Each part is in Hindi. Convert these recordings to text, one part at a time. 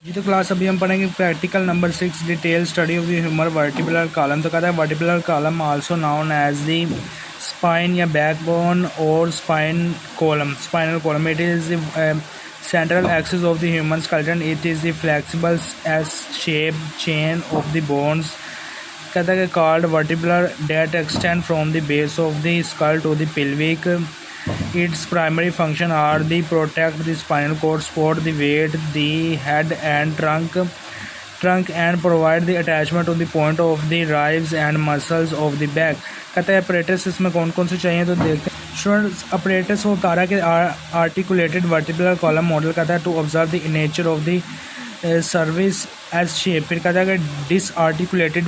ये तो क्लास अभी हम पढ़ेंगे practical number 6 detail study of the human vertebral column. तो कहता है vertebral column also known as the spine या बैकबोन और spinal column. It is the central axis of the human skeleton. It is the flexible S-shaped chain of the bones कहता है कि called vertebra that extend from the base of the skull to the pelvic. Its primary function are the protect the spinal cord, support the weight, the head and trunk and provide the attachment to the point of the ribs and muscles of the back. कहता है apparatus इसमें कौन कौन से चाहिए तो देखते हैं। स्टूडेंट्स apparatus वो बता रहा है कि articulated vertebral column model कहता है to observe the nature of the service S shape. फिर कहता है कि डिसआर्टिकुलेटेड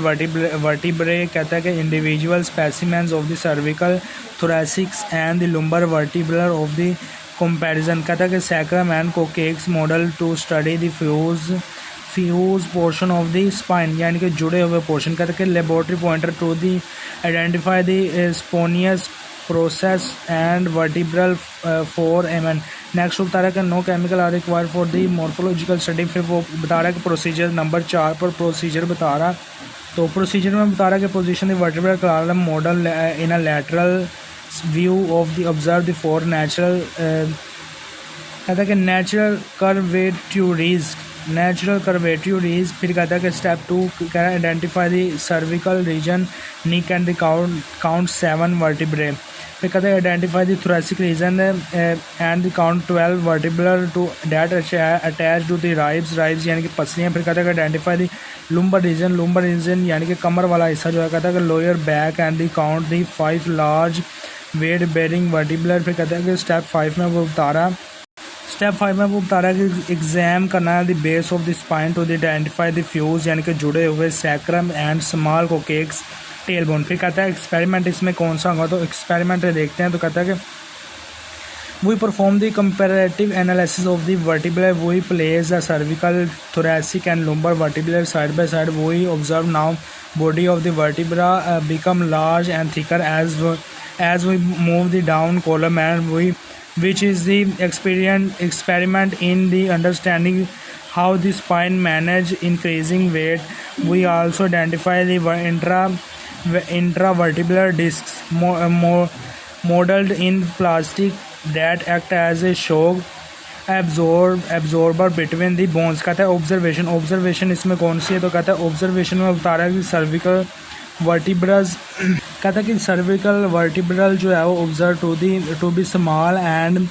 वर्टिब्रे कहता है कि individual specimens of the cervical thoracics and the lumbar vertebral of the comparison. कहता है कि sacrum and coccyx model to study the fuse portion of the spine यानी कि जुड़े हुए पोर्शन। कहता है कि laboratory pointer to the identify the spinous process and vertebral foramen. Next बता रहा है कि no chemical are require for the morphological study. फिर वो बता रहा है कि प्रोसीजर नंबर 4 पर प्रोसीजर बता रहा। तो प्रोसीजर में बता रहा है कि position the vertebral column model in a lateral view of the observe the four natural कहता है कि नेचुरल कर्वेट्यूरीज। फिर कहता है कि स्टेप 2 कह रहा है identify the cervical region neck and the count 7 vertebrae. फिर कहते हैं identify the thoracic region and the count 12 vertebral to that attach to the ribs यानी कि पसलियाँ। फिर कहता है आइडेंटिफाई द लुम्बर रीजन यानी कि कमर वाला हिस्सा जो है कहता है कि lower back and the count the 5 large weight bearing vertebral. फिर कहता है कि स्टेप 5 में वो बता रहा है कि एग्जाम करना है the base of the spine to the identify the fuse यानी कि जुड़े हुए sacrum and small coccyx tail bone. फिर कहता है एक्सपेरिमेंट इसमें कौन सा होगा तो एक्सपेरिमेंट देखते हैं। तो कहता है कि we perform the comparative analysis of the vertebral, we place the cervical thoracic and lumbar vertebral side by side, we observe now body of the vertebra become large and thicker as we move the down column and which is the experiment in the understanding how the spine manage increasing weight. We also identify the intravertebral discs modeled in plastic that act as a shock absorber between the bones। कहता है ऑब्जर्वेशन इसमें कौन सी है तो कहता है ऑब्जर्वेशन में बता रहा है कि सर्विकल वर्टिब्रल्स कहता है कि सर्विकल वर्टिब्रल जो है वो observe to be small and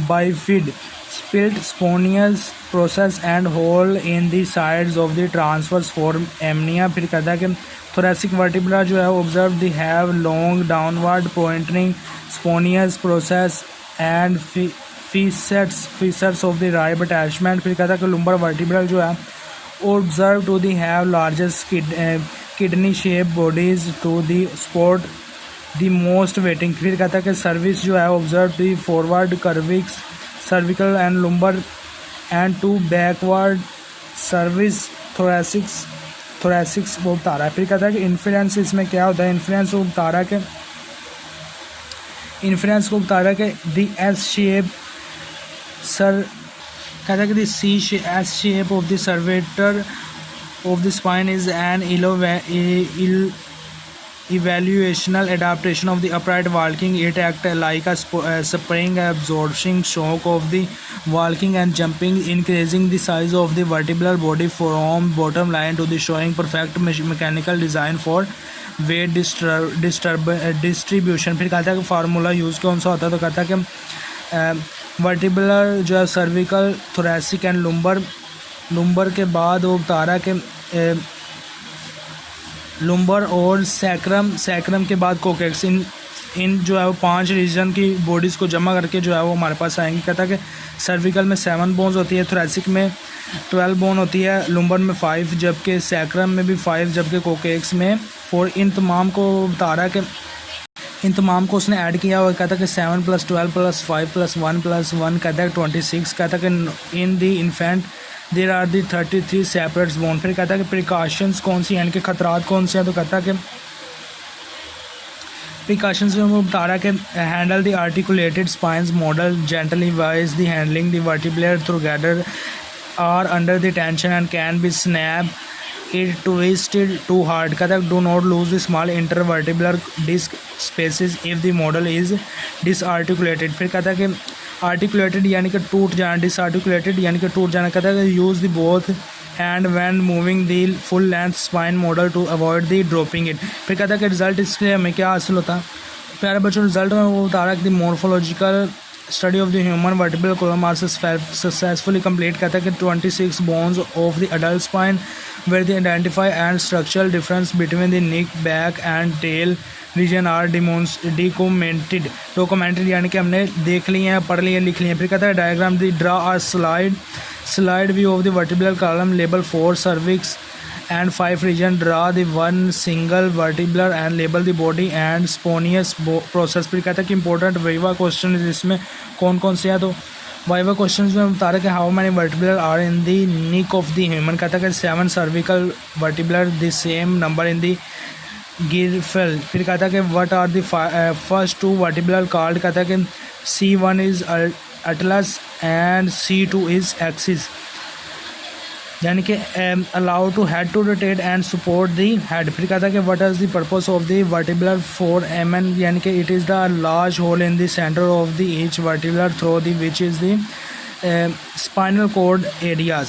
bifid split spinous process and hole in the sides of the transverse foramina. फिर कहता है कि थोरैसिक वर्टिब्रा जो है observe the have long downward pointing spinous process and features of the rib attachment. फिर कहता है कि लुम्बर वर्टिब्रल जो है observe to the have largest kidney shape bodies to the support the most weighting. फिर कहता है कि सर्विस जो है observe the forward curves cervical and lumbar and two backward service thoracics वो बता रहा है। फिर कहता है कि इन्फ्लुएंस इसमें क्या होता है। इन्फ्लुएंस को बता रहा है कि द एस शेप कहता है कि the S shape of the curvature of the spine is an evaluational adaptation of the upright walking. It acts like a spring absorbing shock of the walking and jumping, increasing the size of the vertebral body from bottom line to the showing perfect mechanical design for weight distribution। फिर कहता है कि फार्मूला यूज़ कौन सा होता है तो कहता है कि वर्टिब्रल जो है सर्विकल थोरैसिक एंड लुम्बर के बाद वो बता रहा है कि लुम्बर और सैक्रम के बाद कोकेक्स इन जो है वो 5 रीजन की बॉडीज़ को जमा करके जो है वो हमारे पास आएंगे। कहता है कि सर्विकल में 7 बोन्स होती है, थोरैसिक में 12 बोन होती है, लुम्बर में 5 जबकि सैक्रम में भी 5 जबकि कोकेक्स में 4। इन तमाम को बता रहा है कि इन तमाम को उसने ऐड किया और कहता है कि 7 + 12 + 5 + 1 + 1 कहता है 26। कहता है कि in the infant there are the 33 separate bone. फिर कहता है कि प्रिकॉशंस कौन सी यानी कि खतरात कौन से हैं तो कहता है कि प्रिकॉशंस में वो बता रहा है कि handle the articulated spines model gently wise the handling the vertebral together are under the tension and can be snapped it twisted too hard. कहता है do not lose the small intervertebral disc spaces if the model is disarticulated. फिर कहता है कि articulated यानी कि टूट जाना, disarticulated यानी कि टूट जाना. कहता है कि use the both hand when moving the full length spine model to avoid the dropping it. फिर कहता है कि रिजल्ट इससे हमें क्या हासिल होता है प्यारे बच्चों. रिजल्ट में वो बता रहा है कि morphological study of the human vertebral column are successfully complete. कहता है कि 26 bones of the adult spine where they identify and structural difference between the neck, back and tail region are documented यानी कि हमने देख लिए हैं, पढ़ लिए, लिख लिए. फिर कहता है diagram the draw a slide view of the vertebral column, label 4 cervix and 5 region, draw the one single vertebral and label the body and spontaneous process. फिर कहता है कि important विवा क्वेश्चन इसमें कौन कौन से हैं. तो वाइवा क्वेश्चन में बता रहा है कि how many vertebral are in the neck of the human. कहता है कि 7 cervical vertebral, the same number in the giraffe. फिर कहता है कि what are the first 2 vertebral called. कहता है कि C1 is atlas and C2 is axis यानी कि allow to head to rotate and support the head. फिर कहता है कि what is the purpose of the vertebral foramen यानी कि it is the large hole in the centre of the each vertebral through the which is the spinal cord areas.